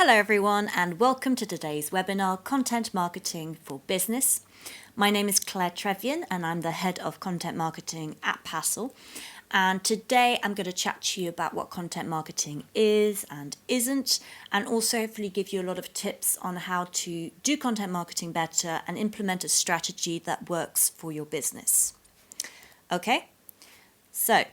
Hello everyone and welcome to today's webinar, Content Marketing for Business. My name is Trévien and I'm the Head of Content Marketing at Passle. And today I'm going to chat to you about what content marketing is and isn't, and also hopefully give you a lot of tips on how to do content marketing better and implement a strategy that works for your business. Okay, so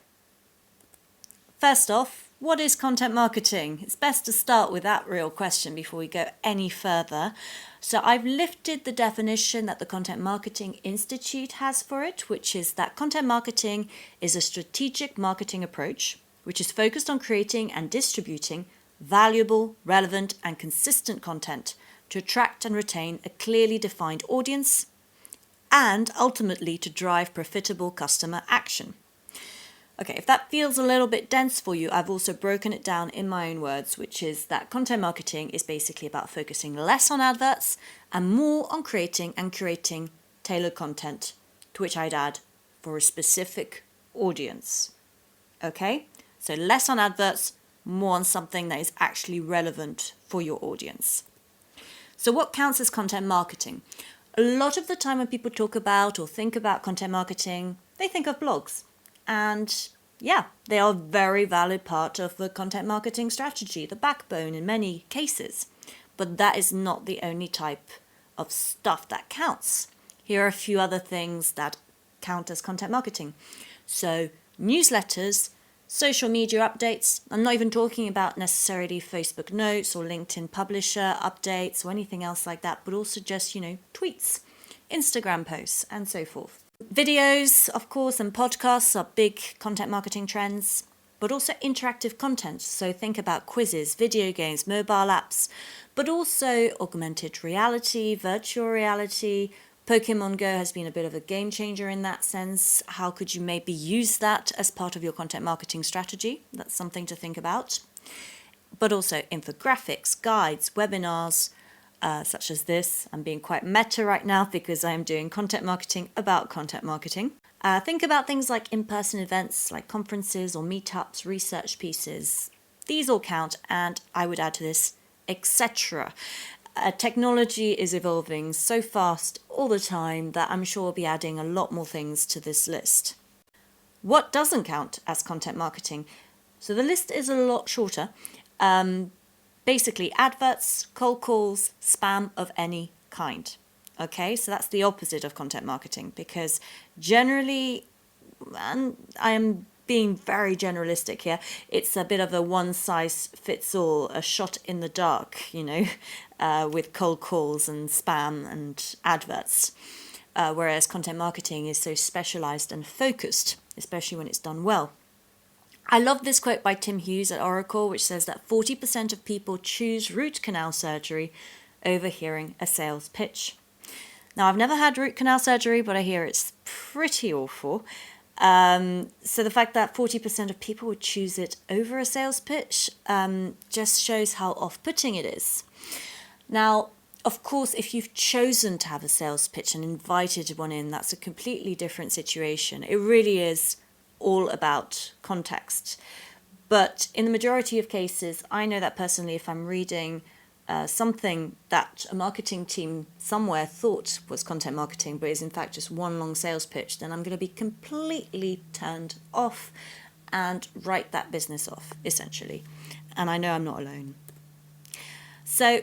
first off, what is content marketing? It's best to start with that real question before we go any further. So I've lifted the definition that the Content Marketing Institute has for it, which is that content marketing is a strategic marketing approach which is focused on creating and distributing valuable, relevant, and consistent content to attract and retain a clearly defined audience and ultimately to drive profitable customer action. Okay, if that feels a little bit dense for you, I've also broken it down in my own words, which is that content marketing is basically about focusing less on adverts and more on creating and curating tailored content, to which I'd add for a specific audience. Okay, so less on adverts, more on something that is actually relevant for your audience. So what counts as content marketing? A lot of the time when people talk about or think about content marketing, they think of blogs. And yeah, they are a very valid part of the content marketing strategy, the backbone in many cases. But that is not the only type of stuff that counts. Here are a few other things that count as content marketing. So newsletters, social media updates. I'm not even talking about necessarily Facebook notes or LinkedIn publisher updates or anything else like that, but also just, tweets, Instagram posts, and so forth. Videos, of course, and podcasts are big content marketing trends, but also interactive content. So think about quizzes, video games, mobile apps, but also augmented reality, virtual reality. Pokemon Go has been a bit of a game changer in that sense. How could you maybe use that as part of your content marketing strategy? That's something to think about. But also infographics, guides, webinars, such as this. I'm being quite meta right now because I am doing content marketing about content marketing. Think about things like in-person events like conferences or meetups, research pieces. These all count, and I would add to this, etc. Technology is evolving so fast all the time that I'm sure we'll be adding a lot more things to this list. What doesn't count as content marketing? So the list is a lot shorter. Basically, adverts, cold calls, spam of any kind. Okay, so that's the opposite of content marketing because generally, and I am being very generalistic here, it's a bit of a one-size-fits-all, a shot in the dark, with cold calls and spam and adverts. Whereas content marketing is so specialized and focused, especially when it's done well. I love this quote by Tim Hughes at Oracle, which says that 40% of people choose root canal surgery over hearing a sales pitch. Now, I've never had root canal surgery, but I hear it's pretty awful. So the fact that 40% of people would choose it over a sales pitch just shows how off-putting it is. Now, of course, if you've chosen to have a sales pitch and invited one in, that's a completely different situation. It really is all about context. But in the majority of cases, I know that personally, if I'm reading something that a marketing team somewhere thought was content marketing, but is in fact just one long sales pitch, then I'm going to be completely turned off and write that business off, essentially. And I know I'm not alone. So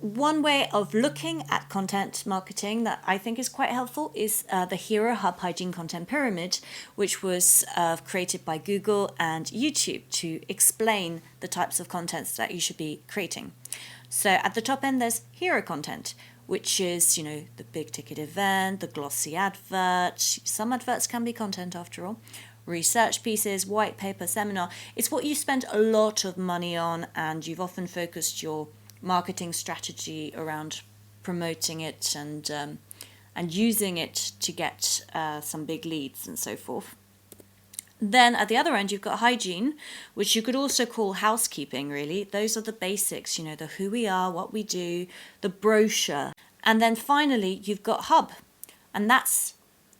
one way of looking at content marketing that I think is quite helpful is the Hero Hub Hygiene Content Pyramid, which was created by Google and YouTube to explain the types of contents that you should be creating. So at the top end, there's hero content, which is, the big ticket event, the glossy advert. Some adverts can be content after all. Research pieces, white paper, seminar. It's what you spend a lot of money on, and you've often focused your marketing strategy around promoting it and using it to get some big leads and so forth. Then at the other end, you've got hygiene, which you could also call housekeeping, really. Those are the basics, the who we are, what we do, the brochure. And then finally, you've got hub, and that's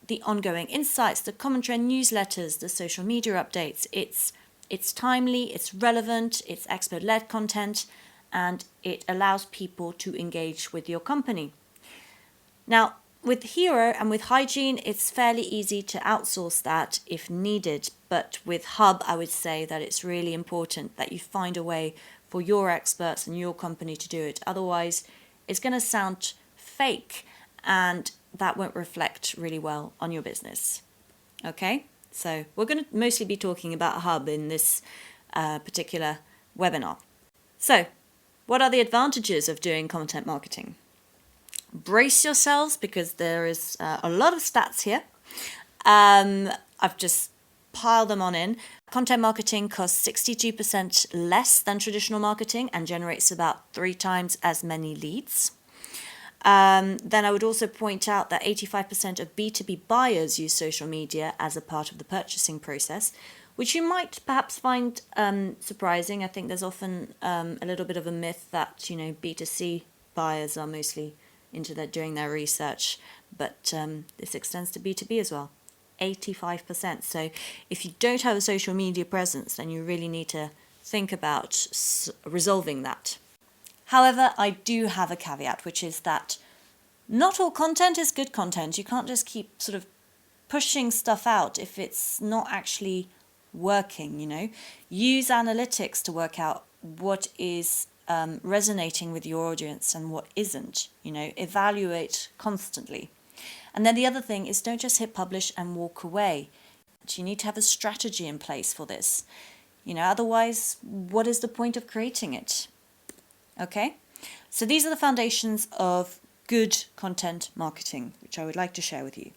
the ongoing insights, the common trend newsletters, the social media updates. It's timely, it's relevant, it's expert-led content, and it allows people to engage with your company. Now, with Hero and with Hygiene, it's fairly easy to outsource that if needed. But with Hub, I would say that it's really important that you find a way for your experts and your company to do it. Otherwise, it's going to sound fake and that won't reflect really well on your business. Okay, so we're going to mostly be talking about Hub in this particular webinar. So, what are the advantages of doing content marketing? Brace yourselves because there is a lot of stats here. I've just piled them on in. Content marketing costs 62% less than traditional marketing and generates about 3 times as many leads. Then I would also point out that 85% of B2B buyers use social media as a part of the purchasing process, which you might perhaps find surprising. I think there's often a little bit of a myth that, B2C buyers are mostly into doing their research, but this extends to B2B as well. 85%. So if you don't have a social media presence, then you really need to think about resolving that. However, I do have a caveat, which is that not all content is good content. You can't just keep sort of pushing stuff out if it's not actually working, Use analytics to work out what is resonating with your audience and what isn't, evaluate constantly. And then the other thing is don't just hit publish and walk away. You need to have a strategy in place for this. Otherwise, what is the point of creating it? Okay, so these are the foundations of good content marketing, which I would like to share with you.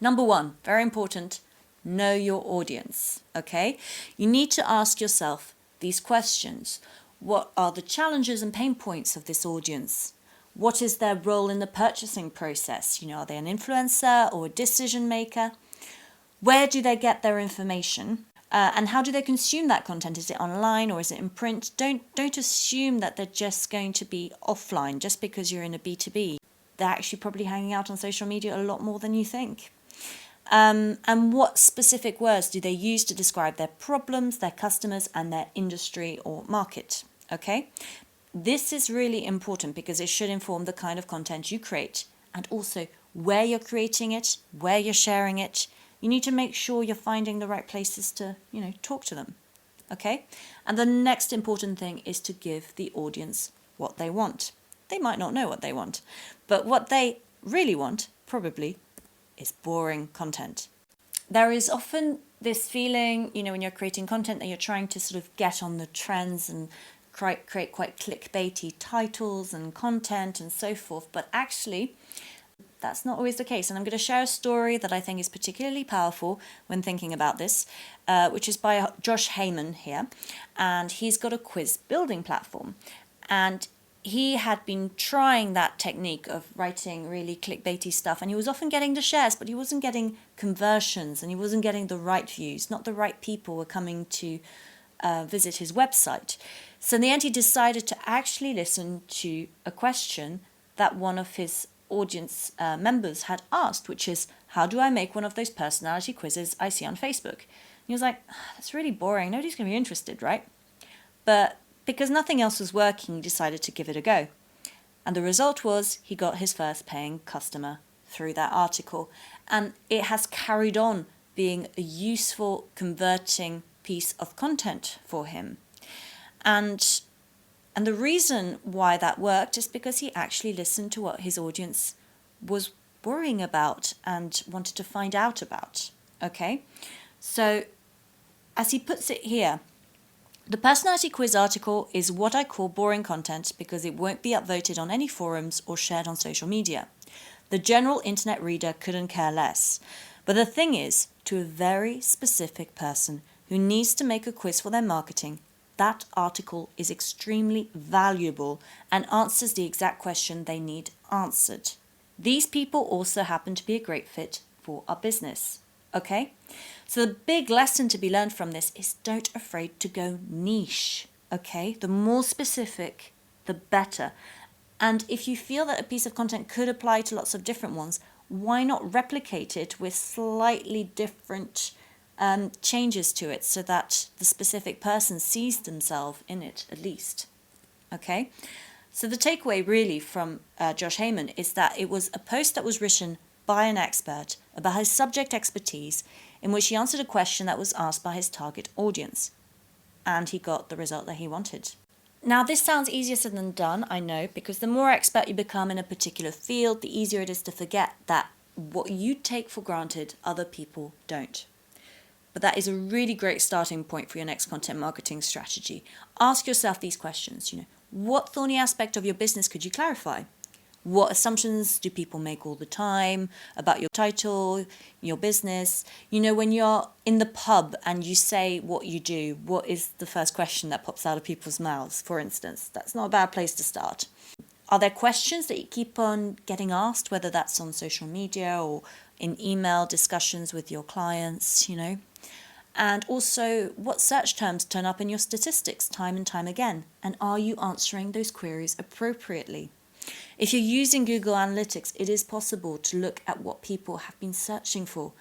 Number 1, very important, know your audience. Okay, you need to ask yourself these questions. What are the challenges and pain points of this audience? What is their role in the purchasing process? Are they an influencer or a decision maker? Where do they get their information? And how do they consume that content? Is it online or is it in print? Don't assume that they're just going to be offline just because you're in a B2B. They're actually probably hanging out on social media a lot more than you think. And what specific words do they use to describe their problems, their customers, and their industry or market? Okay, this is really important because it should inform the kind of content you create and also where you're creating it, where you're sharing it. You need to make sure you're finding the right places to, talk to them. Okay, and the next important thing is to give the audience what they want. They might not know what they want, but what they really want probably is boring content. There is often this feeling, when you're creating content that you're trying to sort of get on the trends and create quite clickbaity titles and content and so forth, but actually that's not always the case. And I'm going to share a story that I think is particularly powerful when thinking about this, which is by Josh Heyman here, and he's got a quiz building platform, and he had been trying that technique of writing really clickbaity stuff, and he was often getting the shares, but he wasn't getting conversions and he wasn't getting the right views. Not the right people were coming to visit his website. So in the end, he decided to actually listen to a question that one of his audience members had asked, which is, how do I make one of those personality quizzes I see on Facebook? And he was like, that's really boring. Nobody's going to be interested, right? But because nothing else was working, he decided to give it a go. And the result was he got his first paying customer through that article. And it has carried on being a useful, converting piece of content for him. And the reason why that worked is because he actually listened to what his audience was worrying about and wanted to find out about. Okay? So, as he puts it here, the personality quiz article is what I call boring content because it won't be upvoted on any forums or shared on social media. The general internet reader couldn't care less. But the thing is, to a very specific person who needs to make a quiz for their marketing, that article is extremely valuable and answers the exact question they need answered. These people also happen to be a great fit for our business. Okay? So the big lesson to be learned from this is don't afraid to go niche. Okay? The more specific, the better. And if you feel that a piece of content could apply to lots of different ones, why not replicate it with slightly different changes to it so that the specific person sees themselves in it at least. Okay, so the takeaway really from Josh Heyman is that it was a post that was written by an expert about his subject expertise, in which he answered a question that was asked by his target audience, and he got the result that he wanted. Now, this sounds easier said than done, I know, because the more expert you become in a particular field, the easier it is to forget that what you take for granted, other people don't. But that is a really great starting point for your next content marketing strategy. Ask yourself these questions. What thorny aspect of your business could you clarify? What assumptions do people make all the time about your title, your business? When you're in the pub and you say what you do, what is the first question that pops out of people's mouths, for instance? That's not a bad place to start. Are there questions that you keep on getting asked, whether that's on social media or in email discussions with your clients, And also, what search terms turn up in your statistics time and time again? And are you answering those queries appropriately? If you're using Google Analytics, it is possible to look at what people have been searching for.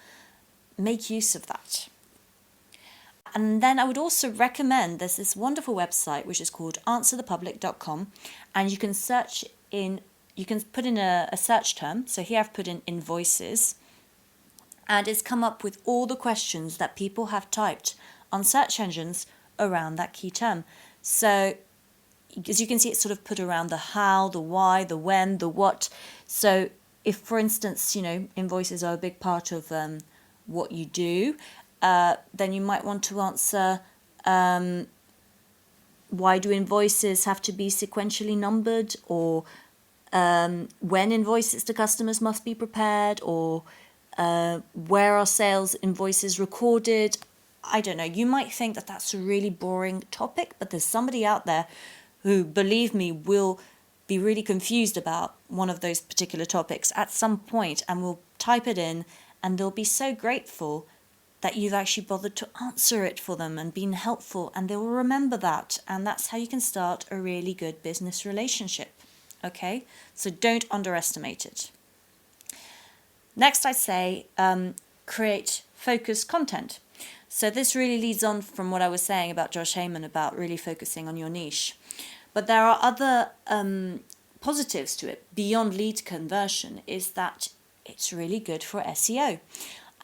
Make use of that. And then I would also recommend, there's this wonderful website which is called answerthepublic.com, and you can put in a search term. So here I've put in invoices, and it's come up with all the questions that people have typed on search engines around that key term. So as you can see, it's sort of put around the how, the why, the when, the what. So if, for instance, invoices are a big part of what you do, then you might want to answer, why do invoices have to be sequentially numbered? Or when invoices to customers must be prepared? Or where are sales invoices recorded? I don't know. You might think that that's a really boring topic, but there's somebody out there who, believe me, will be really confused about one of those particular topics at some point and will type it in, and they'll be so grateful that you've actually bothered to answer it for them and been helpful, and they will remember that. And that's how you can start a really good business relationship. Okay? So don't underestimate it. Next, I'd say create focused content. So this really leads on from what I was saying about Josh Heyman about really focusing on your niche. But there are other positives to it beyond lead conversion, is that it's really good for SEO.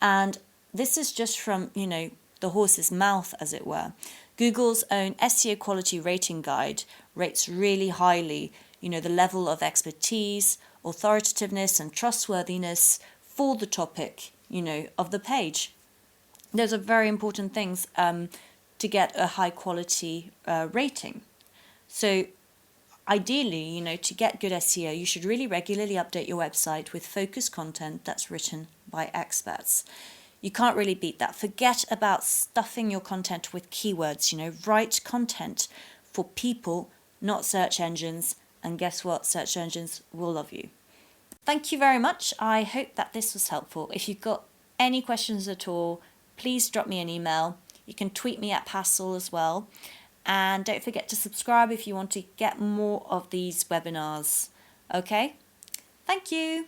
And this is just from, the horse's mouth, as it were. Google's own SEO quality rating guide rates really highly, the level of expertise, authoritativeness and trustworthiness for the topic, of the page. Those are very important things to get a high quality rating. So ideally, to get good SEO, you should really regularly update your website with focused content that's written by experts. You can't really beat that. Forget about stuffing your content with keywords, write content for people, not search engines. And guess what? Search engines will love you. Thank you very much. I hope that this was helpful. If you've got any questions at all, please drop me an email. You can tweet me at Passle as well. And don't forget to subscribe if you want to get more of these webinars. Okay? Thank you.